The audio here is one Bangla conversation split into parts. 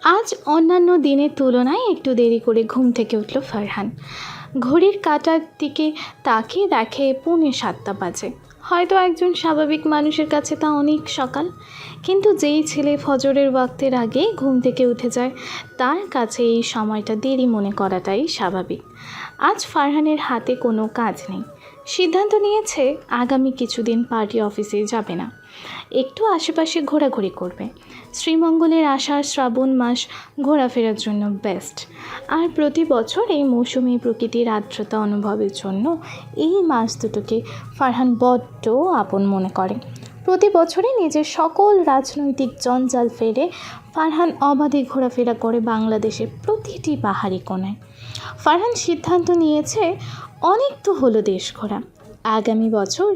আজ অন্যান্য দিনের তুলনায় একটু দেরি করে ঘুম থেকে উঠল ফারহান। ঘড়ির কাঁটার দিকে তাকিয়ে দেখে 6:45 বাজে। হয়তো একজন স্বাভাবিক মানুষের কাছে তা অনেক সকাল, কিন্তু যেই ছেলে ফজরের ওয়াক্তের আগেই ঘুম থেকে উঠে যায় তার কাছে এই সময়টা দেরি মনে করাটাই স্বাভাবিক। আজ ফারহানের হাতে কোনো কাজ নেই। সিদ্ধান্ত নিয়েছে আগামী কিছুদিন পার্টি অফিসে যাবে না, একটু আশেপাশে ঘোরাঘুরি করবে। শ্রীমঙ্গলের আষাঢ় শ্রাবণ মাস ঘোরাফেরার জন্য বেস্ট। আর প্রতি বছর এই মৌসুমী প্রকৃতির আর্দ্রতা অনুভবের জন্য এই মাস দুটোকে ফারহান বড্ড আপন মনে করে। প্রতি বছরই নিজের সকল রাজনৈতিক জঞ্জাল ফেলে ফারহান অবাধে ঘোরাফেরা করে বাংলাদেশের প্রতিটি পাহাড়ি কোণায়। ফারহান সিদ্ধান্ত নিয়েছে অনেক তো হলো দেশ ঘোরা, আগামী বছর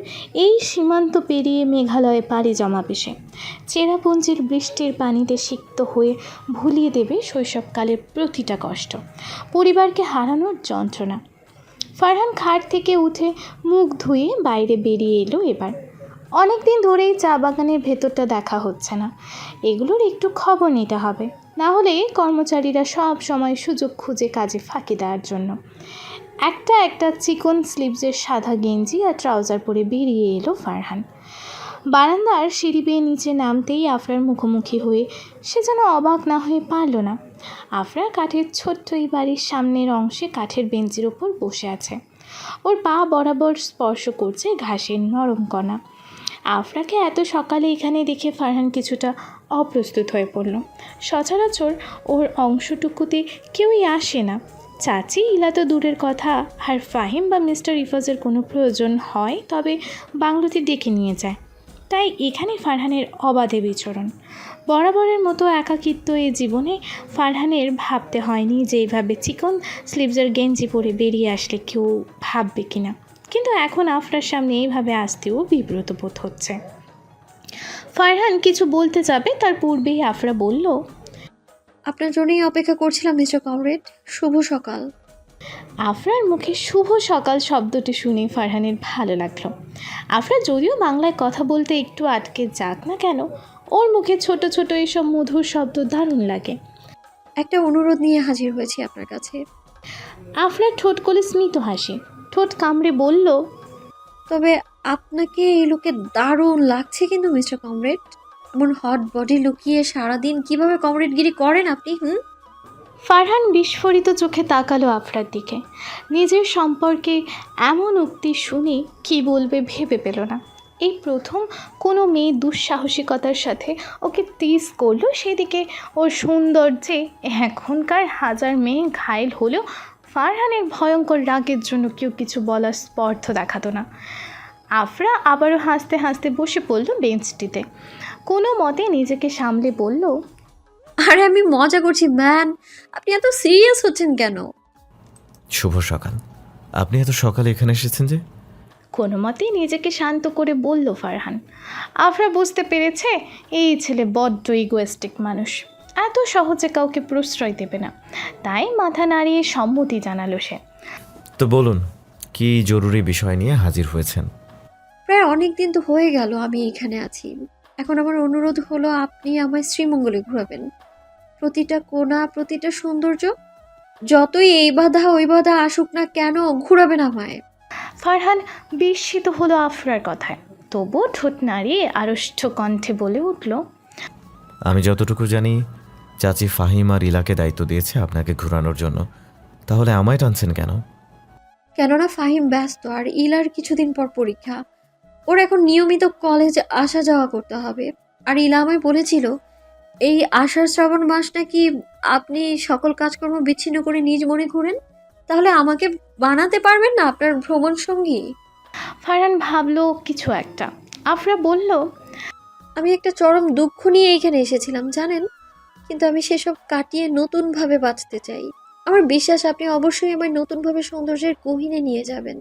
এই সীমান্ত পেরিয়ে মেঘালয়ে পাড়ি জমাবে সে। চেরাপুঞ্জির বৃষ্টির পানিতে সিক্ত হয়ে ভুলিয়ে দেবে শৈশবকালের প্রতিটা কষ্ট, পরিবারকে হারানোর যন্ত্রণা। ফারহান খাট থেকে উঠে মুখ ধুয়ে বাইরে বেরিয়ে এলো এবার। অনেক দিন ধরেই চা বাগানের ভেতরটা দেখা হচ্ছে না, এগুলোর একটু খবর নিতে হবে, না হলে কর্মচারীরা সব সময় সুযোগ খুঁজে কাজে ফাঁকি দেওয়ার জন্য। একটা চিকন স্লিভসের সাদা গেঞ্জি আর ট্রাউজার পরে বেরিয়ে এলো ফারহান। বারান্দার সিঁড়ি বেয়ে নিচে নামতেই আফরার মুখোমুখি হয়ে সে যেন অবাক না হয়ে পারল না। আফরা কাঠের ছোট্ট এই বাড়ির সামনের অংশে কাঠের বেঞ্চির ওপর বসে আছে, ওর পা বরাবর স্পর্শ করছে ঘাসের নরম কণা। আফরাকে এত সকালে এখানে দেখে ফারহান কিছুটা অপ্রস্তুত হয়ে পড়ল। সচরাচর ওর অংশটুকুতে কেউই আসে না। চাচি ইলা তো দূরের কথা, আর ফাহিম বা মিস্টার ইফাজের কোনো প্রয়োজন হয় তবে বাংলোতে ডেকে নিয়ে যায়। তাই এখানে ফারহানের অবাধে বিচরণ। বরাবরের মতো একাকিত্ব এই জীবনে ফারহানের ভাবতে হয়নি যে এইভাবে চিকন স্লিভসের গেঞ্জি পরে বেরিয়ে আসলে কেউ ভাববে কিনা, কিন্তু এখন আফরার সামনে এইভাবে আসতেও বিব্রত বোধ হচ্ছে। ফারহান কিছু বলতে যাবে তার পূর্বেই আফরা বলল, আপনার জন্যই অপেক্ষা করছিলাম মিস্টার কমরেড। শুভ সকাল। আফরার মুখে শুভ সকাল শব্দটি শুনে ফারহানের ভালো লাগলো। আফরা যদিও বাংলায় কথা বলতে একটু আটকে যাক না কেন, ওর মুখে ছোট ছোট এসব মধুর শব্দ দারুণ লাগে। একটা অনুরোধ নিয়ে হাজির হয়েছি আপনার কাছে। আফরার ঠোঁট কোলে স্মিত হাসি, ঠোঁট কামড়ে বলল, তবে আপনাকে এই লুকে দারুণ লাগছে কিন্তু মিস্টার কমরেড। এমন হট বডি লুকিয়ে সারাদিন কিভাবে কমরেডগিরি করেন আপনি? ফারহান বিস্ফোরিত চোখে তাকালো আফরার দিকে। নিজের সম্পর্কে এমন উক্তি শুনে কী বলবে ভেবে পেল না। এই প্রথম কোনো মেয়ে দুঃসাহসিকতার সাথে ওকে টিজ করলো, সেদিকে ওর সৌন্দর্যে এখনকার হাজার মেয়ে ঘায়েল হলেও ফারহানের ভয়ঙ্কর রাগের জন্য কেউ কিছু বলার স্পর্ধ দেখাতো না। আফরা আবারও হাসতে হাসতে বসে পড়ল বেঞ্চটিতে। কোনো মতে নিজেকে সামলে বলল, আরে আমি মজা করছি ম্যান, আপনি এত সিরিয়াস হচ্ছেন কেন? শুভ সকাল। আপনি এত সকালে এখানে এসেছেন যে? কোনো মতেই নিজেকে শান্ত করে বলল ফারহান। আফরা বুঝতে পেরেছে এই ছেলে বড্ড ইগোয়েস্টিক মানুষ, এত সহজে কাউকে প্রশ্রয় দেবে না, তাই মাথা নাড়িয়ে সম্মতি জানালো সে। তো বলুন, কি জরুরি বিষয় নিয়ে হাজির হয়েছেন? প্রায় অনেক দিন তো হয়ে গেল আমি এখানে আছি। এখন আমার অনুরোধ হলো আপনি আমায় শ্রীমঙ্গলে ঘোরাবেন। প্রতিটা কোণা, প্রতিটা সৌন্দর্য, যতই এই বাধা ওই বাধা আসুক না কেন, ঘোরাবেন আমায়। ফারহান বিস্মিত হলো আফরার কথায়, তবু ঠোঁট নাড়িয়ে আড়ষ্ট কণ্ঠে বলে উঠল, আমি যতটুকু জানি চাচি ফাহিম আর ইলাকে দায়িত্ব দিয়েছে আপনাকে ঘোরানোর জন্য, তাহলে আমায় টানছেন কেন? কেননা ফাহিম ব্যস্ত আর ইলার কিছুদিন পর পরীক্ষা, ওর এখন নিয়মিত কলেজে আসা যাওয়া করতে হবে। আর ইলা আমায় বলেছিল এই আষাঢ় শ্রাবণ মাস নাকি আপনি সকল কাজকর্ম বিচ্ছিন্ন করে নিজ মনে ঘুরেন। তাহলে আমাকে বানাতে পারবেন না আপনার ভ্রমণ সঙ্গী? ফারহান ভাবলো কিছু একটা। আফরা বলল, আমি একটা চরম দুঃখ নিয়ে এখানে এসেছিলাম জানেন, কিন্তু আমি সেসব কাটিয়ে নতুনভাবে বাঁচতে চাই। আমার বিশ্বাস আপনি অবশ্যই আমায় নতুনভাবে সৌন্দর্যের গহীনে নিয়ে যাবেন।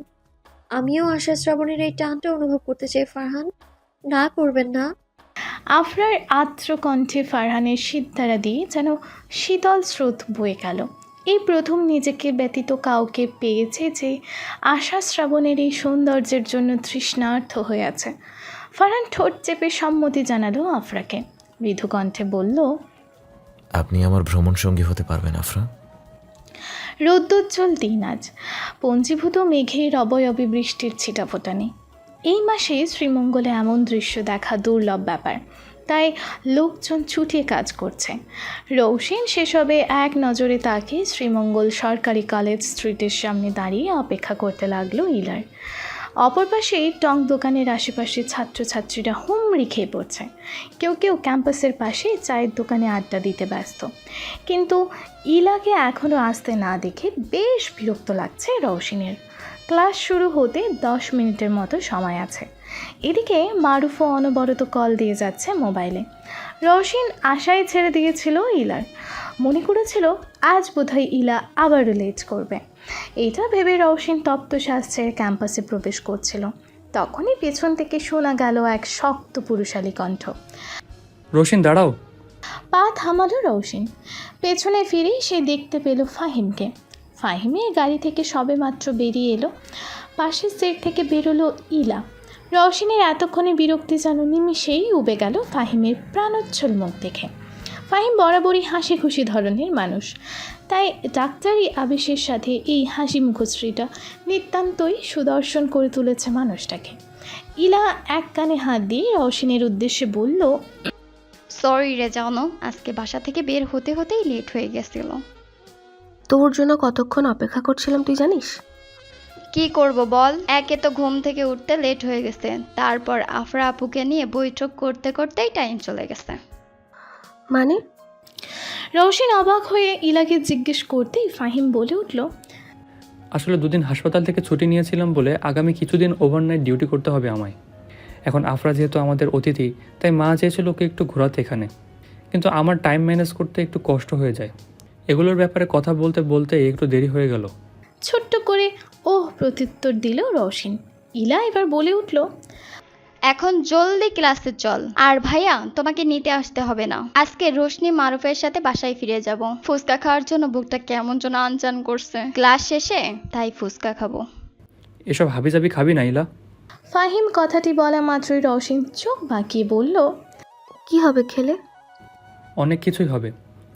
আমিও আষাঢ় শ্রাবণের এই টানটা অনুভব করতে চাই ফারহান, না করবেন না? আফরার আর্দ্র কণ্ঠে ফারহানের সিদ্ধারা দিয়ে যেন শীতল স্রোত বয়ে গেল। এই প্রথম নিজেকে ব্যতীত কাউকে পেয়েছে যে আশা শ্রাবণের এই সৌন্দর্যের জন্য তৃষ্ণার্থ হয়ে আছে। ফারহান ঠোঁট চেপে সম্মতি জানালো আফরাকে, মৃদু কণ্ঠে বলল, আপনি আমার ভ্রমণ সঙ্গী হতে পারবেন আফরা? রৌদ্রোজ্জ্বল দিন আজ, পঞ্জীভূত মেঘের অবয়বে বৃষ্টির ছিটাফোঁটা নেই। এই মাসে শ্রীমঙ্গলে এমন দৃশ্য দেখা দুর্লভ ব্যাপার, তাই লোকজন ছুটিয়ে কাজ করছে। রৌশিন সেসবে এক নজরে তাকিয়ে শ্রীমঙ্গল সরকারি কলেজ স্ট্রিটের সামনে দাঁড়িয়ে অপেক্ষা করতে লাগলো ইলার। অপর পাশে টং দোকানের আশেপাশে ছাত্রছাত্রীরা হুমড়ি খেয়ে পড়ছে। কেউ কেউ ক্যাম্পাসের পাশে চায়ের দোকানে আড্ডা দিতে ব্যস্ত। কিন্তু ইলাকে এখনও আসতে না দেখে বেশ বিরক্ত লাগছে রৌশিনের। ক্লাস শুরু হতে 10 মিনিটের মতো সময় আছে। এদিকে মারুফও অনবরত কল দিয়ে যাচ্ছে মোবাইলে। রৌশিন আশায় ছেড়ে দিয়েছিল ইলার, মনে করেছিল আজ বোধহয় ইলা আবারও লেট করবে। এটা ভেবে রৌশিন তপ্তশাস্ত্রের ক্যাম্পাসে প্রবেশ করছিল। তখনই পেছন থেকে শোনা গেল এক শক্ত পুরুষালী কণ্ঠ। রোশিন দাঁড়াও। পা থামালো রৌশিন। পেছনে ফিরে সে দেখতে পেল ফাহিমকে। ফাহিমের গাড়ি থেকে সবেমাত্র বেরিয়ে এলো। পাশের সিট থেকে বেরোলো ইলা। রৌশিনের এতক্ষণে বিরক্তি যেন নিমিষেই উবে গেল ফাহিমের প্রাণোচ্ছল মুখ দেখে। ফাহিম বরাবরই হাসি খুশি ধরনের মানুষ, তাই ডাক্তারি আবেশের সাথে এই হাসি মুখশ্রীটা নিতান্তই সুদর্শন করে তুলেছে মানুষটাকে। ইলা এক কানে হাত দিয়ে রৌশিনের উদ্দেশ্যে বলল, সরি রে জানো, আজকে বাসা থেকে বের হতে হতেই লেট হয়ে গেছিল। তোর জন্য কতক্ষণ অপেক্ষা করছিলাম তুই জানিস? কি করব বল, একে তো ঘুম থেকে উঠতে লেট হয়ে গেছে, তারপর আফরা আপুকে নিয়ে বৈঠক করতে করতেই টাইম চলে গেছে। মানে? রৌশিন অবাক হয়ে ইলাকে জিজ্ঞেস করতেই ফাহিম বলে উঠল, আসলে দুদিন হাসপাতাল থেকে ছুটি নিয়েছিলাম বলে আগামী কিছুদিন ওভারনাইট ডিউটি করতে হবে আমায়। এখন আফরা যেহেতু আমাদের অতিথি, তাই মা চেয়েছিল ওকে একটু ঘোরাতে এখানে, কিন্তু আমার টাইম ম্যানেজ করতে একটু কষ্ট হয়ে যায়। এগুলোর ব্যাপারে কথা বলতে বলতে একটু দেরি হয়ে গেল। ছোট্ট করে প্রত্যুত্তর দিল রৌশিন। ইলা এবার বলে উঠল, এখন জলদি ক্লাসে চল। আর ভাইয়া, তোমাকে নিতে আসতে হবে না, আজকে রোশনি মারুফের সাথে বাসায় ফিরে যাব। ফুচকা খাওয়ার জন্য বুকটা কেমন যেন আনচান করছে, ক্লাস শেষে তাই ফুচকা খাবো। এসব হাবিজাবি খাবি না ইলা। ফাহিম কথাটি বলা মাত্রই রৌশিন চোখ বাঁকিয়ে বলল, কি হবে খেলে? অনেক কিছুই হবে।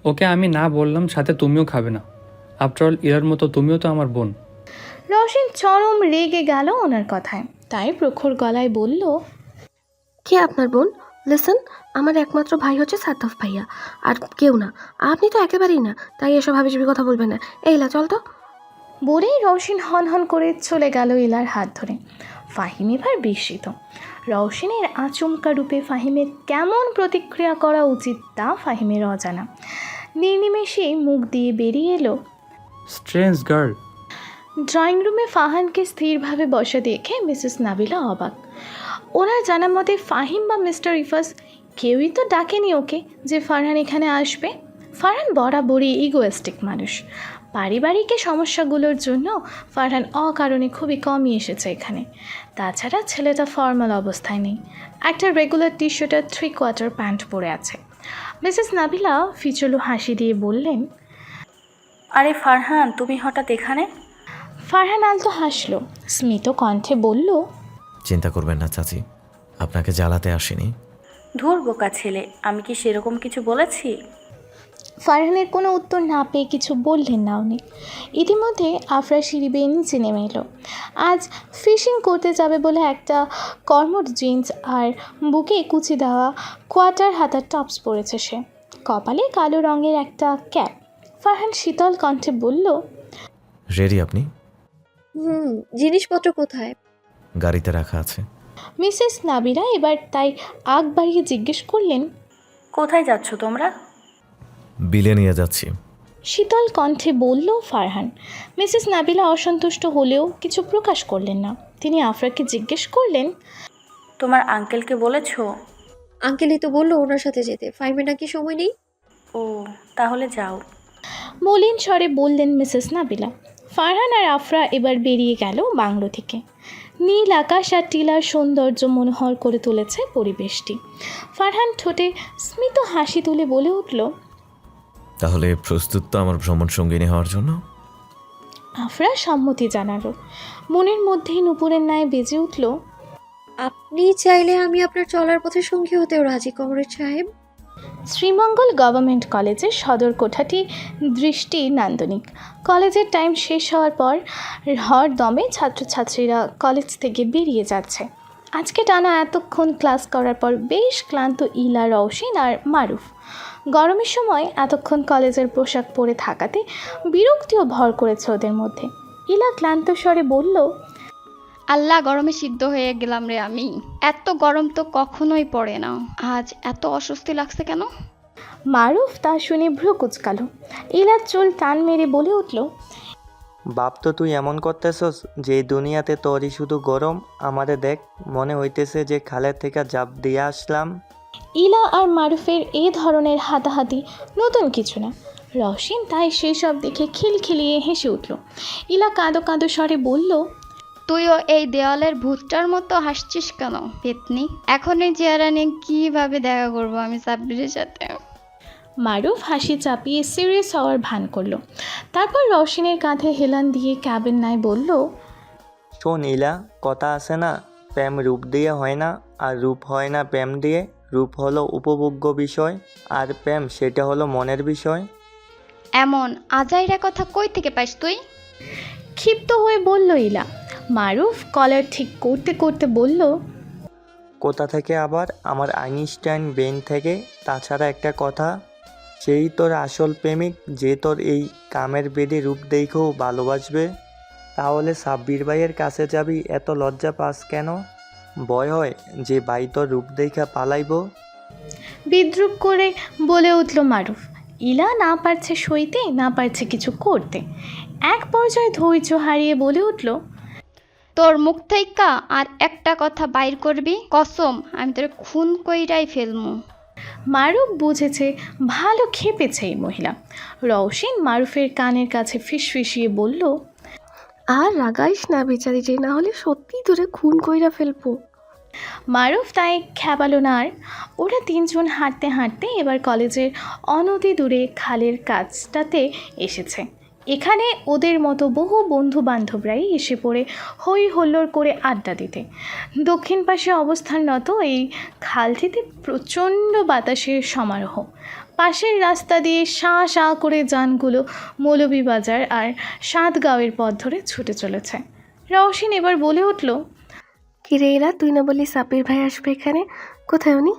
ওকে আমি না বললাম সাথে তুমিও খাবে না। আফটারঅল ইলার মতো তুমিও তো আমার বোন। রৌশিন চরম রেগে গেল ওনার কথায়, তাই প্রখর গলায় বলল, কে আপনার বোন? লিসেন, আমার একমাত্র ভাই হচ্ছে সাদ্দাফ ভাইয়া, আর কেউ না। আপনি তো একেবারেই না, তাই এসব হাবিজাবি কথা বলবেন না। এইলা চল তো। বলেই রৌশিন হন করে চলে গেল ইলার হাত ধরে। ফাহিম এবার বিস্মিত। রৌশিনের আচমকা রূপে ফাহিমের কেমন প্রতিক্রিয়া করা উচিত তা ফাহিমের অজানা। নির্নিমেষে মুখ দিয়ে বেরিয়ে এলো, স্ট্রেঞ্জ গার্ল। ড্রয়িং রুমে ফাহানকে স্থিরভাবে বসে দেখে মিসেস নাবিলা অবাক। ওনার জানা মতে ফাহিম বা মিস্টার ইফাস কেউই তো ডাকেনি ওকে যে ফারহান এখানে আসবে। ফারহান বরাবরই ইগোয়েস্টিক মানুষ। পারিবারিক সমস্যাগুলোর জন্য ফারহান অকারণে খুবই কমই এসেছে এখানে। তাছাড়া ছেলেটা ফর্মাল অবস্থায় নেই, একটা রেগুলার টি-শার্ট 3/4 প্যান্ট পরে আছে। মিসেস নাবিলা ফিচলু হাসি দিয়ে বললেন, আরে ফারহান, তুমি হঠাৎ এখানে? ফারহান আলতো হাসল, স্মিত কণ্ঠে বলল, চিন্তা করবেন না চাচি, আপনাকে জ্বালাতে আসিনি। ধুর বোকা ছেলে, আমি কি সেরকম কিছু বলেছি? ফারহানের কোনো উত্তর না পেয়ে কিছু বললেন না উনি। ইতিমধ্যে আফরা সিঁড়ি বেয়ে নিচে নেমে এলো। আজ ফিশিং করতে যাবে বলে একটা কর্মর জিন্স আর বুকে কুচি দেওয়া কোয়ার্টার হাতার টপস পরেছে সে, কপালে কালো রঙের একটা ক্যাপ। ফারহান শীতল কণ্ঠে বলল, রেডি আপনি? জিনিসপত্র কোথায়? গাড়িতে রাখা আছে। মিসেস নাবিরা এবার তাই আগ বাড়িয়ে জিজ্ঞেস করলেন, কোথায় যাচ্ছ তোমরা? বিলে নিয়ে যাচ্ছি। শীতল কণ্ঠে বলল ফারহান। মিসেস নাবিলা অসন্তুষ্ট হলেও কিছু প্রকাশ করলেন না। তিনি আফরাকে জিজ্ঞেস করলেন, তোমার আঙ্কেলকে বলেছো? আঙ্কেলই তো বললো ওনার সাথে যেতে, ফাইভে নাকি সময় নেই। ও, তাহলে যাও। মলিন স্বরে বললেন মিসেস নাবিলা। ফারহান আর আফরা এবার বেরিয়ে গেল বাংলো থেকে। নীল আকাশ আর টিলার সৌন্দর্য মনোহর করে তুলেছে পরিবেশটি। ফারহান ঠোঁটে স্মিত হাসি তুলে বলে উঠল, তাহলে প্রস্তুত তো আমার ভ্রমণ সঙ্গিনী হওয়ার জন্য? আফরা সম্মতি জানালো। মনের মধ্যেই নুপুরের ন্যায় বেজে উঠল, আপনি চাইলে আমি আপনার চলার পথে সঙ্গী হতেও রাজি কমরেড সাহেব। শ্রীমঙ্গল গভর্নমেন্ট কলেজের সদর কোঠাটি দৃষ্টি নান্দনিক। কলেজের টাইম শেষ হওয়ার পর দমে ছাত্রছাত্রীরা কলেজ থেকে বেরিয়ে যাচ্ছে। আজকে টানা এতক্ষণ ক্লাস করার পর বেশ ক্লান্ত ইলা, রওশিন আর মারুফ। গরমের সময় এতক্ষণ কলেজের পোশাক পরে থাকাতে বিরক্তিও ভর করেছে ওদের মধ্যে। ইলা ক্লান্ত স্বরে বলল, আল্লাহ, গরমে সিদ্ধ হয়ে গেলাম রে আমি। এত গরম তো কখনোই পড়ে না, আজ এত অস্বস্তি লাগছে কেন? মারুফ তা শুনে ভ্রু কুচকালো। ইলার চুল টান মেরে বলে উঠল, বাপ তো তুই এমন করতেছস যে এই দুনিয়াতে তোরই শুধু গরম। আমাদের দেখ, মনে হইতেছে যে খালের থেকে জাপ দিয়ে আসলাম। ইলা আর মারুফের এই ধরনের হাতাহাতি নতুন কিছু না। রওশিন তাই সেই সব দেখে খিলখিলিয়ে হেসে উঠল। ইলা কাঁদো কাঁদো স্বরে বলল, তুইও এই দেওয়ালের ভূতটার মতো হাসছিস কেন পেতনি? এখন এই চেহারা নিয়ে কিভাবে দেখা করবো আমি সাব্বিরের সাথে? মারুফ হাসি চাপিয়ে সিরিয়াস হওয়ার ভান করলো। তারপর রওশিনের কাঁধে হেলান দিয়ে ক্যাবের নাই বলল, শোন ইলা, কথা আছে না, প্রেম রূপ দিয়ে হয় না, আর রূপ হয় না প্রেম দিয়ে। রূপ হলো উপভোগ্য বিষয়, আর প্রেম সেটা হলো মনের বিষয়। এমন আজাইরা কথা কই থেকে পাইস তুই? ক্ষিপ্ত হয়ে বলল ইলা। মারুফ কলার ঠিক করতে করতে বলল, কোথা থেকে আবার? আমার আইনস্টাইন ব্রেন থেকে। তাছাড়া একটা কথা, সেই তোর আসল প্রেমিক যে তোর এই কামের বেডে রূপ দেখেও ভালোবাসবে। তাহলে সাব্বির ভাইয়ের কাছে যাবি, এত লজ্জা পাস কেন? ভয় হয় যে ভাই তোর রূপ দেখা পালাইব? বিদ্রুপ করে বলে উঠল মারুফ। ইলা না পারছে সইতে, না পারছে কিছু করতে। এক পর্যায়ে ধৈর্য হারিয়ে বলে উঠল, তোর মুখ থেকে আর একটা কথা বাইর করবি, কসম আমি তোর খুন কইরাই ফেলমু। মারুফ বুঝেছে ভালো খেপেছে এই মহিলা। রওশিন মারুফের কানের কাছে ফিসফিসিয়ে বলল, আর রাগাইস না বেচারি, যে না হলে সত্যি তোরে খুন কইরা ফেলবো। মারুফ তাই খেপালো না আর। ওরা তিনজন হাঁটতে হাঁটতে এবার কলেজের অনতি দূরে খালের কাছটাতে এসেছে। এখানে ওদের মতো বহু বন্ধু বান্ধবরাই এসে পড়ে হই হল্লোড় করে আড্ডা দিতে। দক্ষিণ পাশে অবস্থানরত এই খালটিতে প্রচণ্ড বাতাসের সমারোহ। পাশের রাস্তা দিয়ে শাঁ শাঁ করে যানগুলো মৌলভীবাজার আর সাতগাঁওয়ের পথ ধরে ছুটে চলেছে। রওশিন এবার বলে উঠল, কিরে এরা, তুই না বললি সাব্বির ভাই আসবে এখানে? কোথায় উনি?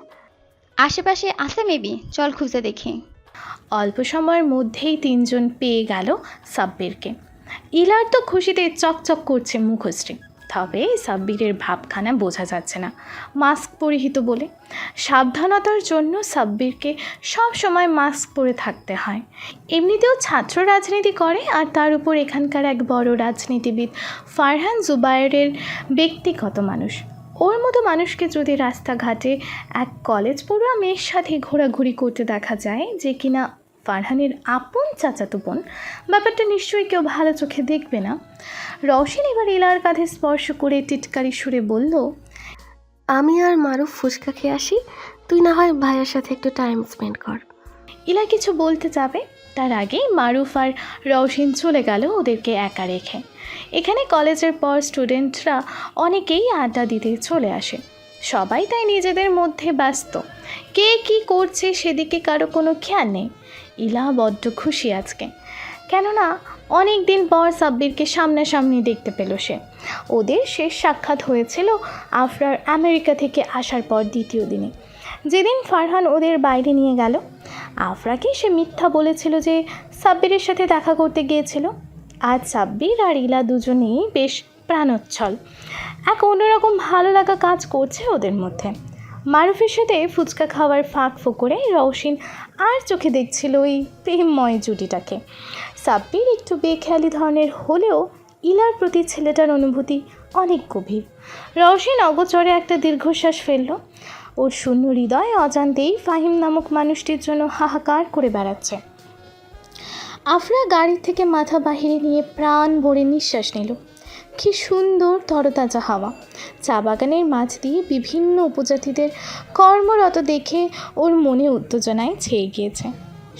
আশেপাশে আছে মেবি, চল খুঁজে দেখি। অল্প সময়ের মধ্যেই তিনজন পেয়ে গেল সাব্বিরকে। ইলার তো খুশিতে চকচক করছে মুখশ্রী, তবে সাব্বিরের ভাবখানা বোঝা যাচ্ছে না মাস্ক পরিহিত বলে। সাবধানতার জন্য সাব্বিরকে সব সময় মাস্ক পরে থাকতে হয়। এমনিতেও ছাত্র রাজনীতি করে, আর তার উপর এখানকার এক বড় রাজনীতিবিদ ফারহান জুবায়েরের ব্যক্তিগত মানুষ। ওর মতো মানুষকে যদি রাস্তাঘাটে এক কলেজ পড়ুয়া মেয়ের সাথে ঘোরাঘুরি করতে দেখা যায়, যে কিনা ফারহানের আপন চাচাতো বোন, ব্যাপারটা নিশ্চয়ই কেউ ভালো চোখে দেখবে না। রওশিন এবার ইলার কাঁধে স্পর্শ করে টিটকারি সুরে বলল, আমি আর মারুফ ফুচকা খেয়ে আসি, তুই না হয় ভাইয়ের সাথে একটু টাইম স্পেন্ড কর। ইলা কিছু বলতে যাবে, তার আগেই মারুফ আর রওশিন চলে গেল ওদেরকে একা রেখে। এখানে কলেজের পর স্টুডেন্টরা অনেকেই আড্ডা দিতে চলে আসে। সবাই তাই নিজেদের মধ্যে ব্যস্ত, কে কী করছে সেদিকে কারো কোনো খেয়াল নেই। ইলা বড্ড খুশি আজকে, কেননা অনেক দিন পর সাব্বিরকে সামনাসামনি দেখতে পেল সে। ওদের শেষ সাক্ষাৎ হয়েছিল আফরার আমেরিকা থেকে আসার পর দ্বিতীয় দিনে, যেদিন ফারহান ওদের বাইরে নিয়ে গেল। আফরাকে সে মিথ্যা বলেছিল যে সাব্বিরের সাথে দেখা করতে গিয়েছিল। আজ সাব্বির আর ইলা দুজনেই বেশ প্রাণোচ্ছল, এক অন্যরকম ভালো লাগা কাজ করছে ওদের মধ্যে। মারুফের সাথে ফুচকা খাওয়ার ফাঁক ফোকরে রওশিন আর চোখে দেখছিল ওই প্রেমময় জুটিটাকে। সাব্বির একটু বেখেয়ালি ধরনের হলেও ইলার প্রতি ছেলেটার অনুভূতি অনেক গভীর। রওশিন অগোচরে একটা দীর্ঘশ্বাস ফেলল। ওর শূন্য হৃদয় অজান্তেই ফাহিম নামক মানুষটির জন্য হাহাকার করে বেড়াচ্ছে। আফরা গাড়ি থেকে মাথা বাহিরে নিয়ে প্রাণ ভরে নিঃশ্বাস নিল। কি সুন্দর তরতাজা হাওয়া! চা বাগানের মাঝ দিয়ে বিভিন্ন উপজাতিদের কর্মরত দেখে ওর মনে উত্তেজনায় ছেয়ে গিয়েছে।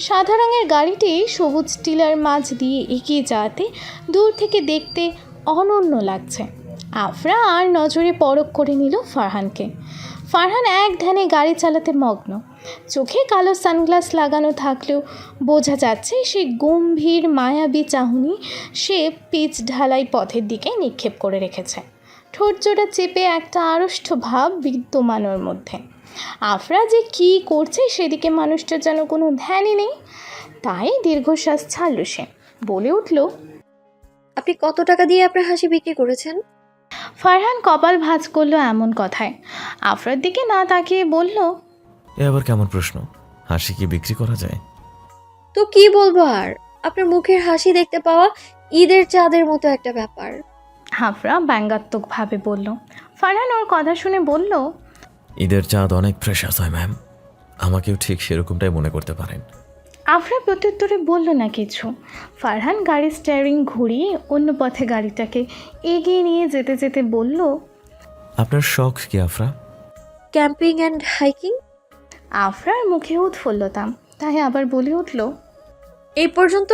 সাদা রঙের গাড়িটি সবুজ টিলার মাঝ দিয়ে এগিয়ে যাওয়াতে দূর থেকে দেখতে অনন্য লাগছে। আফরা আর নজরে পরখ করে নিল ফারহানকে। ফারহান এক ধ্যানে গাড়ি চালাতে মগ্ন। চোখে কালো সানগ্লাস লাগানো থাকলেও বোঝা যাচ্ছে সে গম্ভীর মায়াবী চাহনি সে পিচ ঢালাই পথের দিকে নিক্ষেপ করে রেখেছে। ঠোঁটজোড়া চেপে একটা আড়ষ্ট ভাব বিদ্যমান ওর মধ্যে। আফরা যে কী করছে সেদিকে মানুষটার যেন কোনো ধ্যানই নেই। তাই দীর্ঘশ্বাস ছাড়ল সে, বলে উঠল, আপনি কত টাকা দিয়ে আপনার হাসি বিক্রি করেছেন? ফারহান কপাল ভাঁজ করলো এমন কথায়। আফরার দিকে না তাকিয়ে বলল, এ আবার কেমন প্রশ্ন? হাসি কি বিক্রি করা যায়? তো কি বলবো আর, আপনার মুখের হাসি দেখতে পাওয়া ঈদের চাঁদের মতো একটা ব্যাপার। আফরা ব্যঙ্গাত্মকভাবে বলল। ফারহান ওর কথা শুনে বলল, ঈদের চাঁদ অনেক প্রেশাস হয় ম্যাম, আমাকেও ঠিক সেরকমটাই মনে করতে পারেন। আফরা প্রত্যুত্তরে বলল না কিছু। ফারহান গাড়ির স্টিয়ারিং ঘুরিয়ে অন্য পথে গাড়িটাকে এগিয়ে নিয়ে যেতে যেতে বলল, আপনার শখ কি আফরা? Camping and hiking. আফরার মুখে উৎফুল্লতা, তাই আবার বলে উঠল, এই পর্যন্ত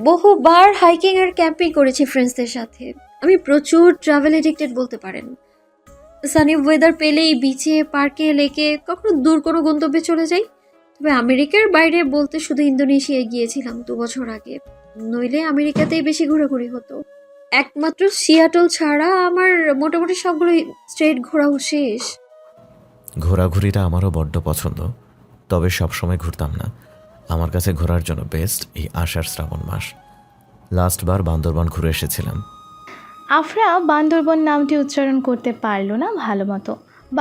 বহুবার হাইকিং আর ক্যাম্পিং করেছি ফ্রেন্ডসদের সাথে। আমি প্রচুর ট্রাভেল এডিক্টেড বলতে পারেন। সানি ওয়েদার পেলেই বিচে, পার্কে, লেকে, কখনো দূর কোনো গন্তব্যে চলে যাই। তবে আমেরিকার বাইরে বলতে শুধু ইন্দোনেশিয়ায় গিয়েছিলাম 2 বছর আগে, নইলে আমেরিকাতেই বেশি ঘোরাঘুরি হতো। একমাত্র সিয়াটল ছাড়া আমার মোটামুটি সবগুলো স্টেট ঘোরা শেষ। ঘোরাঘুরিটা আমারও বড্ড পছন্দ, তবে সবসময় ঘুরতাম না। আমার কাছে ঘোরার জন্য বেস্ট এই আষাঢ় শ্রাবণ মাস। লাস্টবার বান্দরবান ঘুরে এসেছিলাম। আফরা বান্দরবন নামটি উচ্চারণ করতে পারল না ভালো মতো।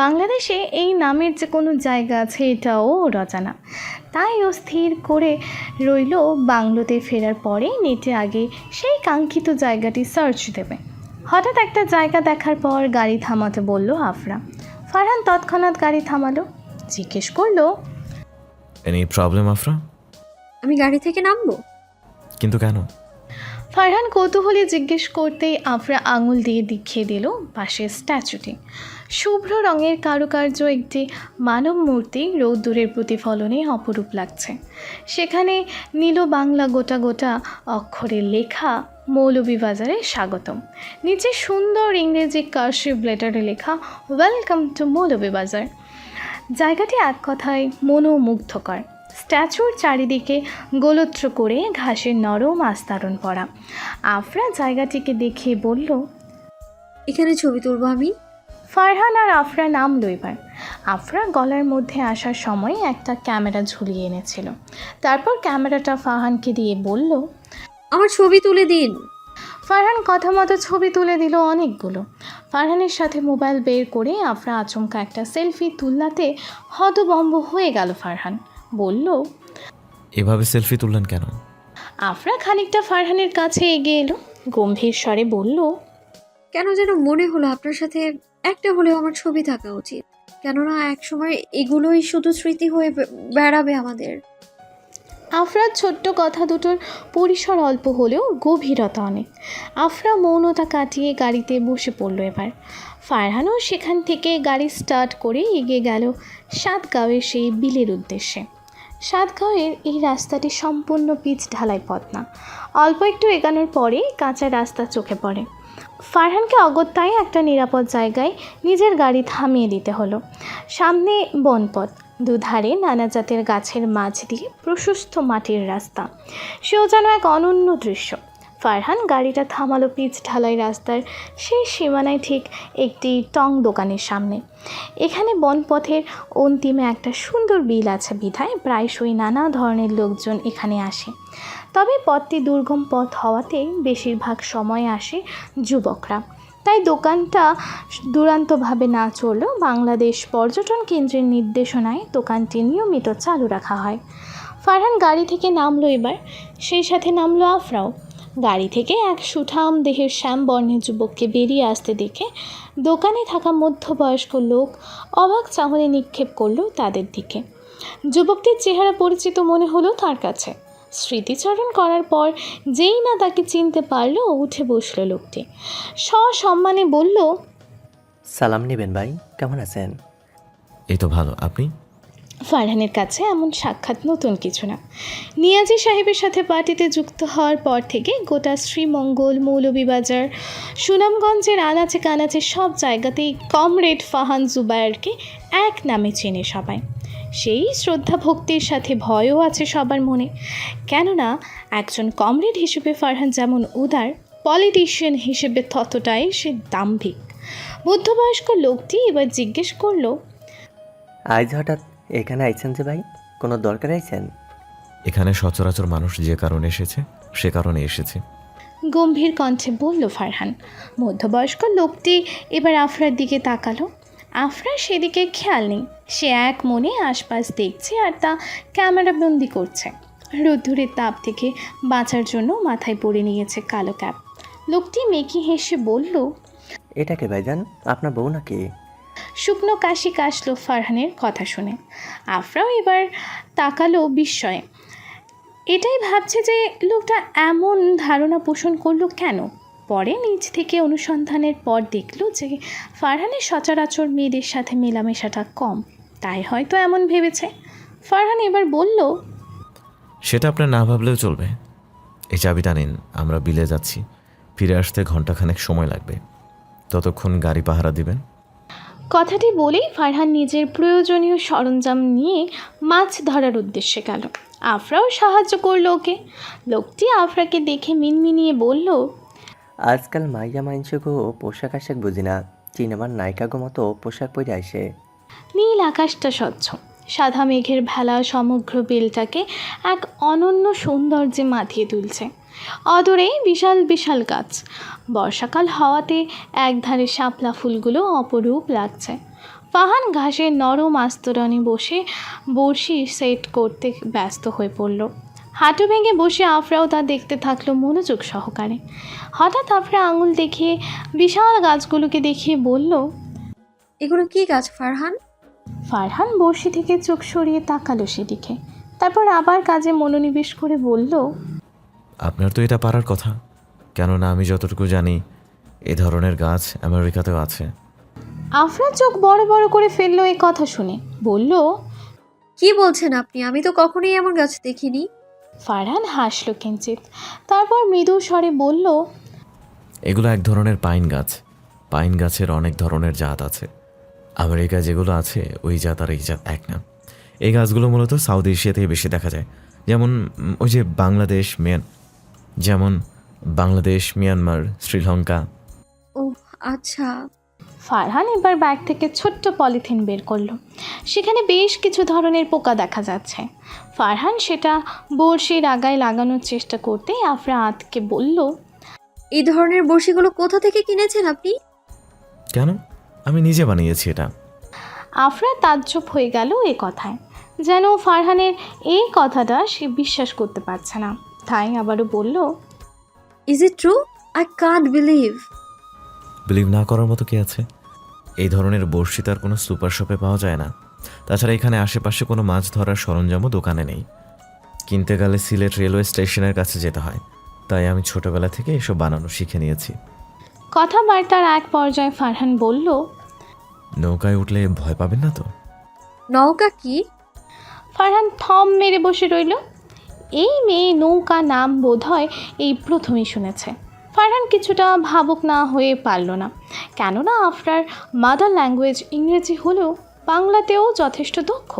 বাংলাদেশে এই নামের যে কোনো জায়গা আছে এটাও ওর অজানা। তাই ও স্থির করে রইল বাংলোতে ফেরার পরে নেটে আগে সেই কাঙ্ক্ষিত জায়গাটি সার্চ দেবে। হঠাৎ একটা জায়গা দেখার পর গাড়ি থামাতে বলল আফরা। ফারহান তৎক্ষণাৎ গাড়ি থামালো, জিজ্ঞেস করলো, এনি প্রবলেম আফরা? আমি গাড়ি থেকে নামবো? কিন্তু কেন? ফারহান কৌতূহলী জিজ্ঞেস করতেই আফরা আঙুল দিয়ে দেখিয়ে দিল পাশের স্ট্যাচুটি। শুভ্র রঙের কারুকার্য একটি মানব মূর্তি রৌদ্রের প্রতিফলনে অপরূপ লাগছে। সেখানে নীল বাংলা গোটা গোটা অক্ষরে লেখা মৌলভীবাজারে স্বাগতম। নিচে সুন্দর ইংরেজি কার্সিভ লেটারে লেখা ওয়েলকাম টু মৌলভীবাজার। জায়গাটি এক কথায় মনোমুগ্ধকর। স্ট্যাচুর চারিদিকে গোলত্র করে ঘাসের নরম আস্তরণ পড়া। আফরা জায়গাটিকে দেখে বলল, এখানে ছবি তুলবো আমি? ফারহান আর আফরা নামলো এবার। আফরা গলার মধ্যে আসার সময় একটা ক্যামেরা ঝুলিয়ে এনেছিল। তারপর ক্যামেরাটা ফারহানকে দিয়ে বলল, আমার ছবি তুলে দিন। ফারহান কথা মতো ছবি তুলে দিল অনেকগুলো। ফারহানের সাথে মোবাইল বের করে আফরা আচমকা একটা সেলফি তুললাতে হতভম্ব হয়ে গেল ফারহান। বলল, এভাবে সেলফি তুললেন কেন? আফরা খানিকটা ফারহানের কাছে এগিয়ে এলো, গম্ভীর স্বরে বলল, কেন যেন মনে হলো আপনার সাথে একটা হলেও আমার ছবি থাকা উচিত। কেননা একসময় এগুলোই শুধু স্মৃতি হয়ে বেড়াবে আমাদের। আফরার ছোট্ট কথা দুটোর পরিসর অল্প হলেও গভীরতা অনেক। আফরা মৌনতা কাটিয়ে গাড়িতে বসে পড়ল এবার। ফারহানও সেখান থেকে গাড়ি স্টার্ট করে এগিয়ে গেল সাতগাঁওয়ের সেই বিলের উদ্দেশ্যে। সাতগাঁওয়ের এই রাস্তাটি সম্পূর্ণ পিচ ঢালাই পথ না। অল্প একটু এগানোর পরে কাঁচা রাস্তা চোখে পড়ে। ফারহানকে অগত্যায় একটা নিরাপদ জায়গায় নিজের গাড়ি থামিয়ে দিতে হলো। সামনে বনপথ, দুধারে নানা জাতের গাছের মাঝ দিয়ে প্রশস্ত মাটির রাস্তা। সেও যেন এক অনন্য দৃশ্য। ফারহান গাড়িটা থামালো পিচ ঢালাই রাস্তার সেই সীমানায় ঠিক একটি টং দোকানের সামনে। এখানে বনপথের অন্তিমে একটা সুন্দর বিল আছে বিধায় প্রায়শই নানা ধরনের লোকজন এখানে আসে। তবে পথটি দুর্গম পথ হওয়াতে বেশিরভাগ সময় আসে যুবকরা। তাই দোকানটা দুরান্তভাবে না চললেও বাংলাদেশ পর্যটন কেন্দ্রের নির্দেশনায় দোকানটি নিয়মিত চালু রাখা হয়। ফারহান গাড়ি থেকে নামলো এবার, সেই সাথে নামলো আফরাও। গাড়ি থেকে এক সুঠাম দেহের শ্যাম বর্ণের যুবককে বেরিয়ে আসতে দেখে দোকানে থাকা মধ্যবয়স্ক লোক অবাক চাহনি নিক্ষেপ করলো তাদের দিকে। যুবকটির চেহারা পরিচিত মনে হলো তার কাছে। স্মৃতিচারণ করার পর যেই না তাকে চিনতে পারলো উঠে বসলো লোকটি। সসম্মানে বলল, সালাম নেবেন ভাই, কেমন আছেন? এই তো ভালো, আপনি? ফারহানের কাছে এমন সাক্ষাৎ নতুন কিছু না। নিয়াজি সাহেবের সাথে পার্টিতে যুক্ত হওয়ার পর থেকে গোটা শ্রীমঙ্গল, মৌলভীবাজার, সুনামগঞ্জের আনাচে কানাচে সব জায়গাতেই কমরেড ফাহান জুবায়েরকে এক নামে চেনে সবাই। সেই শ্রদ্ধা ভক্তির সাথে ভয়ও আছে সবার মনে, কেননা একজন কমরেড হিসেবে ফারহান যেমন উদার, পলিটিশিয়ান হিসেবে ততটাই সে দাম্ভিক। মধ্যবয়স্ক লোকটি এবার জিজ্ঞেস করলো, আজ হঠাৎ এখানে আইছেন যে ভাই, কোনো দরকার আইছেন? এখানে সচরাচর মানুষ যে কারণে এসেছে সে কারণে এসেছে। গম্ভীর কণ্ঠে বলল ফারহান। মধ্যবয়স্ক লোকটি এবার আফরার দিকে তাকালো। আফরার সেদিকে খেয়াল নেই, সে এক মনে আশপাশ দেখছে আর তা ক্যামেরাবন্দি করছে। রোদ্দুরের তাপ থেকে বাঁচার জন্য মাথায় পরে নিয়েছে কালো ক্যাপ। লোকটি মেকি হেসে বলল, এটাকে ভাইজান, আপনার বউ নাকি? শুকনো কাশি কাশলো ফারহানের কথা শুনে। আফরাও এবার তাকালো বিস্ময়ে। এটাই ভাবছে যে লোকটা এমন ধারণা পোষণ করলো কেন। পরে নিজ থেকে অনুসন্ধানের পর দেখলো যে ফারহানের সচরাচর মেয়েদের সাথে মেলামেশাটা কম, তাই হয়তো এমন ভেবেছে। ফারহান এবার বলল, সেটা আপনার না ভাবলেও চলবে। এই চাবিটা নিন, আমরা বিলে যাচ্ছি, ফিরে আসতে ঘন্টাখানেক সময় লাগবে, ততক্ষণ গাড়ি পাহারা দিবেন। কথাটি বলেই ফারহান নিজের প্রয়োজনীয় সরঞ্জাম নিয়ে মাছ ধরার উদ্দেশ্যে গেল। আফরাও সাহায্য করলো ওকে। লোকটি আফরাকে দেখে মিনমিনিয়ে বলল, আজকাল মাইয়া মাইনসগো পোশাক আশাক বুঝি না, সিনেমার নায়িকাগো মতো পোশাক পরে আসে। নীল আকাশটা স্বচ্ছ, সাদা মেঘের ভেলা সমগ্র বিলটাকে এক অনন্য সৌন্দর্যে মাতিয়ে তুলছে। অদূরে বিশাল বিশাল গাছ, বর্ষাকাল হওয়াতে একধারে শাপলা ফুলগুলো অপরূপ লাগছে। ফাহান ঘাসের নরম আস্তরণে বসে বড়শি সেট করতে ব্যস্ত হয়ে পড়ল। হাঁটু ভেঙে বসে আফরাও তা দেখতে থাকলো মনোযোগ সহকারে। হঠাৎ আফরা আঙুল দেখিয়ে বিশাল গাছগুলোকে দেখিয়ে বলল, এগুলো কি গাছ ফারহান? ফারহান বড়শি থেকে চোখ সরিয়ে তাকালো সেদিকে, তারপর আবার কাজে মনোনিবেশ করে বলল, আপনার তো এটা পারার কথা, কেননা আমি যতটুকু জানি এ ধরনের গাছ আমেরিকাতেও আছে। আফরা চোখ বড় বড় করে ফেললো এই কথা শুনে, বলল, কি বলছেন আপনি? আমি তো কখনোই এমন গাছ দেখিনি। ফারহান হাসল কিঞ্চিত, তারপর মৃদু স্বরে বলল, এগুলো এক ধরনের পাইন গাছ। পাইন গাছের অনেক ধরনের জাত আছে। আমেরিকা যেগুলো আছে ওই জাত আর এই জাত এক না। এই গাছগুলো মূলত সাউথ এশিয়াতেই বেশি দেখা যায়, যেমন ওই যে বাংলাদেশ, মিয়ানমার, শ্রীলঙ্কা। ও আচ্ছা। ফারহান এবার ব্যাগ থেকে ছোট্ট পলিথিন বের করলো। সেখানে বেশ কিছু ধরনের পোকা দেখা যাচ্ছে। ফারহান সেটা বড়শির আগায় লাগানোর চেষ্টা করতেই আফরা আতকে বলল, এই ধরনের বড়শিগুলো কোথা থেকে কিনেছেন আপনি? কেন, আমি নিজে বানিয়েছি এটা। আফরা তাজ্জব হয়ে গেল এ কথায়, যেন ফারহানের এই কথাটা সে বিশ্বাস করতে পারছে না। তাই আবারও বলল, is it true? I can't believe. Believe না করার মতো কি আছে? এই ধরনের বড়শি তার কোনো সুপার শপে পাওয়া যায় না। তাছাড়া এখানে আশেপাশে কোনো মাছ ধরার সরঞ্জামও দোকানে নেই। কিনতে গেলে সিলেট রেলওয়ে স্টেশনের কাছে যেতে হয়। তাই আমি ছোটবেলা থেকে এসব বানানো শিখে নিয়েছি। কথাবার্তার এক পর্যায়ে ফারহান বলল, নৌকায় উঠলে ভয় পাবেন না তো? নৌকা কি? ফারহান থম মেরে বসে রইল। এই মেয়ে নৌকা নাম বোধহয় এই প্রথমেই শুনেছে। ফারহান কিছুটা ভাবুক না হয়ে পারল না, কেননা আফরার মাদার ল্যাঙ্গুয়েজ ইংরেজি হলেও বাংলাতেও যথেষ্ট দক্ষ।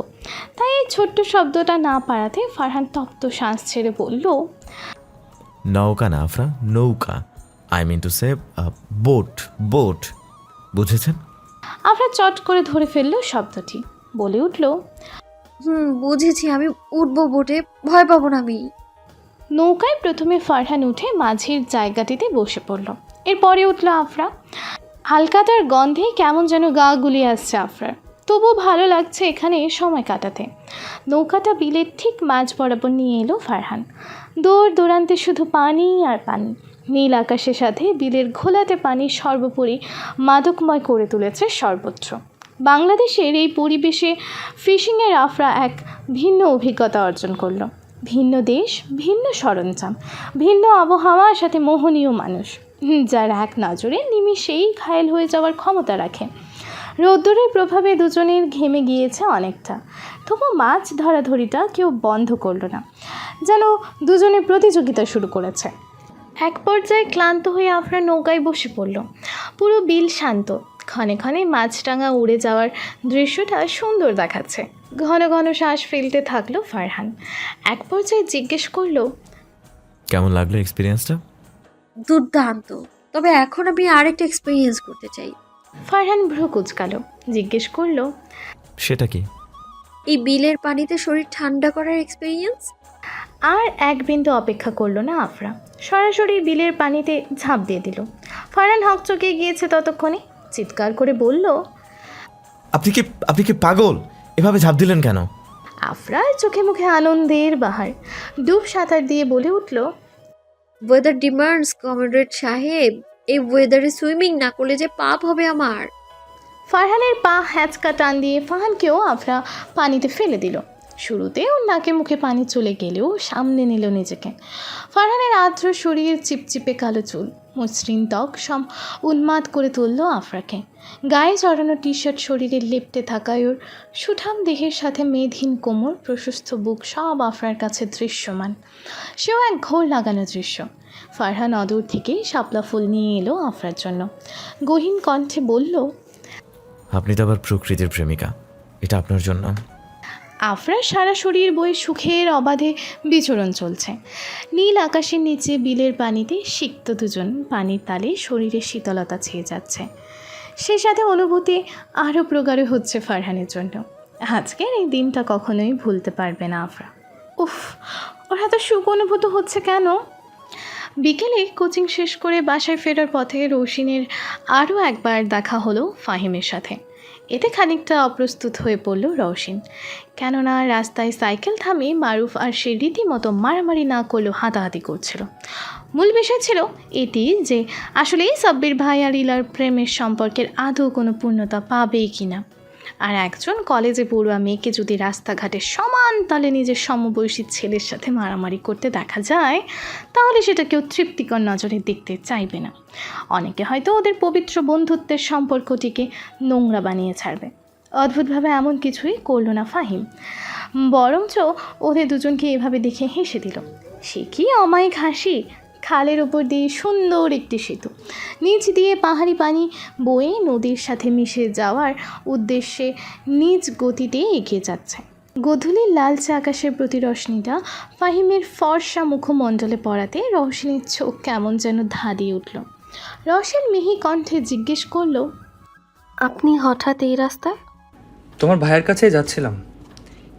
তাই এই ছোট্ট শব্দটা না পারাতে ফারহান তপ্ত শ্বাস ছেড়ে বলল, নৌকা না আফরা, নৌকা। I mean to say boat. বুঝেছেন? আফরা চট করে ধরে ফেলল শব্দটি, বলে উঠল, বুঝেছি, আমি উঠবো বোটে, ভয় পাবো না আমি। নৌকায় প্রথমে ফারহান উঠে মাঝির জায়গাটিতে বসে পড়ল। এরপরে উঠল আফরা। হালকাতার গন্ধে কেমন যেন গা গুলিয়ে আসছে আফরার, তবু ভালো লাগছে এখানে সময় কাটাতে। নৌকাটা বিলের ঠিক মাঝ বরাবর নিয়ে এলো ফারহান। দূর দূরান্তে শুধু পানি আর পানি। নীল আকাশের সাথে বিলের ঘোলাটে পানি সর্বোপরি মাদকময় করে তুলেছে সর্বত্র। বাংলাদেশের এই পরিবেশে ফিশিংয়ের আফরা এক ভিন্ন অভিজ্ঞতা অর্জন করলো। ভিন্ন দেশ, ভিন্ন সরঞ্জাম, ভিন্ন আবহাওয়ার সাথে মোহনীয় মানুষ, যার এক নজরে নিমিষেই ঘায়েল হয়ে যাওয়ার ক্ষমতা রাখে। রোদ্দুরের প্রভাবে দুজনের ঘেমে গিয়েছে অনেকটা, তবু মাছ ধরাধরিটা কেউ বন্ধ করলো না, যেন দুজনে প্রতিযোগিতা শুরু করেছে। এক পর্যায়ে ক্লান্ত হয়ে আফরা নৌকায় বসে পড়ল। পুরো বিল শান্ত, ক্ষণে ক্ষণে মাছরাঙা উড়ে যাওয়ার দৃশ্যটা সুন্দর দেখাচ্ছে। ঘন ঘন শ্বাস ফেলতে থাকলো ফারহান। এক পর্যায়ে জিজ্ঞেস করলো, কেমন লাগলো এক্সপিরিয়েন্সটা? দুর্দান্ত, তবে এখন আমি আরেকটা এক্সপিরিয়েন্স করতে চাই। ফারহান ভ্রু কুচকালো, জিজ্ঞেস করলো, সেটা কি? এই বিলের পানিতে শরীর ঠান্ডা করার এক্সপিরিয়েন্স। আর এক বিন্দু অপেক্ষা করলো না আফরা, সরাসরি বিলের পানিতে ঝাঁপ দিয়ে দিল। ফারহান হকচকে গিয়েছে ততক্ষণে, চিৎকার করে বলল, আপনি কি পাগল? এভাবে ঝাঁপ দিলেন কেন? আফরার চোখে মুখে আনন্দের বাহার, ডুব সাঁতার দিয়ে বলে উঠল, ওয়েদার ডিমান্ডস কমরেড সাহেব, এই ওয়েদারে সুইমিং না করলে যে পাপ হবে আমার। ফারহানের পা হ্যাঁচকা টান দিয়ে ফারহানকেও আফরা পানিতে ফেলে দিল। শুরুতে ওর নাকে মুখে পানি চলে গেলেও সামনে নিল নিজেকে। ফারহানের আর্দ্র শরীর, চিপচিপে কালো চুল, মসৃণ ত্বক উন্মাদ করে তুলল আফরাকে। গায়ে জড়ানো টি শার্ট শরীরে লেপ্টে থাকায় ওর সুঠাম দেহের সাথে মেদহীন কোমর, প্রশস্ত বুক সব আফরার কাছে দৃশ্যমান। সেও এক ঘোর লাগানো দৃশ্য। ফারহান অদূর থেকেই শাপলা ফুল নিয়ে এলো আফরার জন্য। গহীন কণ্ঠে বলল, আপনি তো আবার প্রকৃতির প্রেমিকা, এটা আপনার জন্য। আফরার সারা শরীর বয়ে সুখের অবাধে বিচরণ চলছে। নীল আকাশের নিচে বিলের পানিতে সিক্ত দুজন, পানির তালে শরীরে শীতলতা ছেয়ে যাচ্ছে। সে সাথে অনুভূতি আরও প্রগাঢ় হচ্ছে ফারহানের জন্য। আজকের এই দিনটা কখনোই ভুলতে পারবে না আফরা। উফ, ওর এত সুখ অনুভূত হচ্ছে কেন? বিকেলে কোচিং শেষ করে বাসায় ফেরার পথে রৌশিনের আরও একবার দেখা হলো ফাহিমের সাথে। এতে খানিকটা অপ্রস্তুত হয়ে পড়ল রৌশিন, কেননা রাস্তায় সাইকেল থামিয়ে মারুফ আর সে রীতিমতো মারামারি না করলেও হাতাহাতি করছিল। মূল বিষয় ছিল এটি যে আসলেই সাব্বির ভাই আর ইলার প্রেমের সম্পর্কের আদৌ কোনো পূর্ণতা পাবে কি না। আর একজন কলেজে পড়ুয়া মেয়েকে যদি রাস্তাঘাটে সমান তালে নিজের সমবয়সী ছেলের সাথে মারামারি করতে দেখা যায়, তাহলে সেটা কেউ তৃপ্তিকর নজরে দেখতে চাইবে না। অনেকে হয়তো ওদের পবিত্র বন্ধুত্বের সম্পর্কটিকে নোংরা বানিয়ে ছাড়বে। অদ্ভুতভাবে এমন কিছুই করল না ফাহিম, বরঞ্চ ওদের দুজনকে এভাবে দেখে হেসে দিল। সে কি অমায়িক হাসি! খালের ওপর দিয়ে সুন্দর একটি সেতু, নিচ দিয়ে পাহাড়ি পানি বয়ে নদীর সাথে মিশে যাওয়ার উদ্দেশ্যে নিজ গতিতে এগিয়ে যাচ্ছে। গধূলির লালচে আকাশের প্রতি রশ্মিটা ফাহিমের ফর্সা মুখমণ্ডলে পড়াতে রৌশিনীর চোখ কেমন যেন ধাঁধিয়ে উঠল। রৌশিন মিহি কণ্ঠে জিজ্ঞেস করল, আপনি হঠাৎ এই রাস্তায়? তোমার ভাইয়ের কাছেই যাচ্ছিলাম,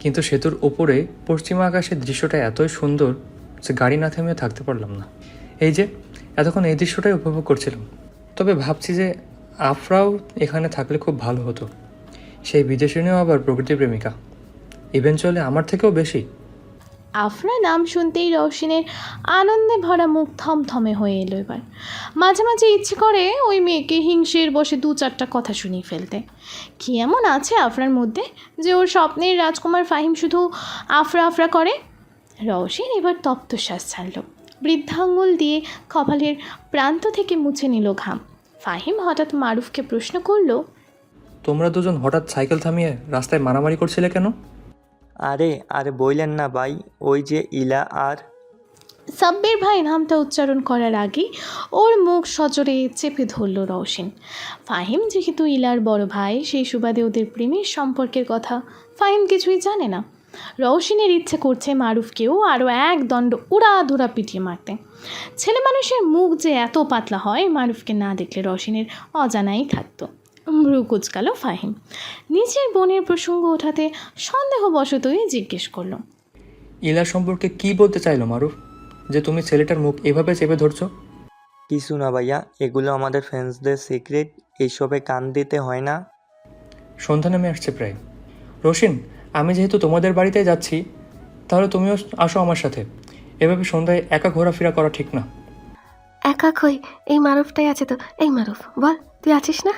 কিন্তু সেতুর ওপরে পশ্চিমা আকাশের দৃশ্যটা এতই সুন্দর যে গাড়ি না থেমে থাকতে পারলাম না। এই যে এতক্ষণ এই দৃশ্যটাই উপভোগ করছিলাম। তবে ভাবছি যে আফরাও এখানে থাকলে খুব ভালো হতো। সেই বিদেশিনীও আবার প্রকৃতির প্রেমিকা, ইভেনচুয়ালি আমার থেকেও বেশি। আফরা নাম শুনতেই রৌশিনের আনন্দে ভরা মুখ থমথমে হয়ে এলো। এবার মাঝে মাঝে ইচ্ছে করে ওই মেয়েকে হিংসের বসে 2-4টা কথা শুনিয়ে ফেলতে। কি এমন আছে আফরার মধ্যে যে ওর স্বপ্নের রাজকুমার ফাহিম শুধু আফরা আফরা করে? রৌশিন এবার তপ্তশ্বাস ছাড়ল, বৃদ্ধাঙ্গুল দিয়ে কপালের প্রান্ত থেকে মুছে নিল ঘাম। ফাহিম হঠাৎ মারুফকে প্রশ্ন করল, তোমরা দুজন হঠাৎ সাইকেল থামিয়ে রাস্তায় মারামারি করছিলে কেন? আরে বললেন না ভাই, ওই যে ইলা আর সাব্বির ভাই নামটা উচ্চারণ করার আগে ওর মুখ সজোরে চেপে ধরল রৌশিন। ফাহিম যেহেতু ইলার বড় ভাই, সেই সুবাদে ওদের প্রেমের সম্পর্কের কথা ফাহিম কিছুই জানে না। রৌশিনের ইচ্ছে করছে মারুফকেও আরও এক দণ্ড উড়াধুরা পিটিয়ে মারতে। ছেলে মানুষের মুখ যে এত পাতলা হয়, মারুফকে না দেখলে রৌশিনের অজানাই থাকতো। ভ্রু কুচকালো ফাহিম। নিজের বোনের প্রসঙ্গ ওঠাতে সন্দেহবশতই জিজ্ঞেস করলো, ইলা সম্পর্কে কি বলতে চাইলো মারুফ, যে তুমি ছেলেটার মুখ এভাবে চেপে ধরছো? কিছু না ভাইয়া, এগুলো আমাদের ফ্রেন্ডসদের সিক্রেট, এইসবে কান দিতে হয় না। সন্ধ্যা নেমে আসছে প্রায়। রোশিন, আমি যেহেতু তোমাদের বাড়িতে যাচ্ছি, তাহলে তুমিও আসো আমার সাথে। এভাবে সন্ধ্যায় একা ঘোরাফেরা করা ঠিক না। একা কই, এই মারুফটাই আছে তো। এই মারুফ, বল তুই আছিস না?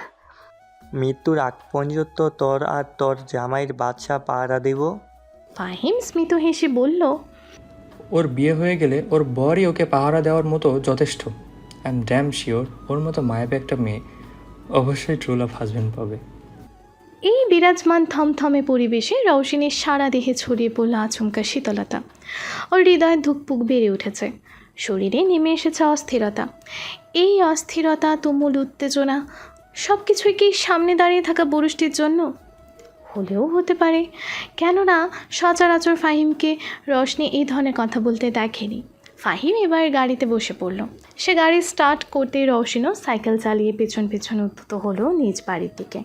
মৃত্যুর আগ পর্যন্ত তোর আর তোর জামাইয়ের বাচ্চা পাহারা দিব। ফাহিম স্মিত হেসে বলল, ওর বিয়ে হয়ে গেলে ওর বরই ওকে পাহারা দেওয়ার মতো যথেষ্ট। আই এম ড্যাম শিওর ওর মতো মায়াবী একটা মেয়ে অবশ্যই ট্রু লাভ হাজব্যান্ড পাবে। এই বিরাজমান থমথমে পরিবেশে রওশিনীর সারা দেহে ছড়িয়ে পড়ল আচমকা শীতলতা। ওর হৃদয়ের ধুকপুক বেড়ে উঠেছে, শরীরে নেমে এসেছে অস্থিরতা। এই অস্থিরতা, তুমুল উত্তেজনা সব কিছুই কি সামনে দাঁড়িয়ে থাকা পুরুষটির জন্য? হলেও হতে পারে, কেননা সচরাচর ফাহিমকে রশনি এই ধরনের কথা বলতে দেখেনি। ফাহিম এবার গাড়িতে বসে পড়ল। সে গাড়ি স্টার্ট করতেই রওশিনও সাইকেল চালিয়ে পেছন পেছন উদ্যত হলো নিজ বাড়ির দিকে।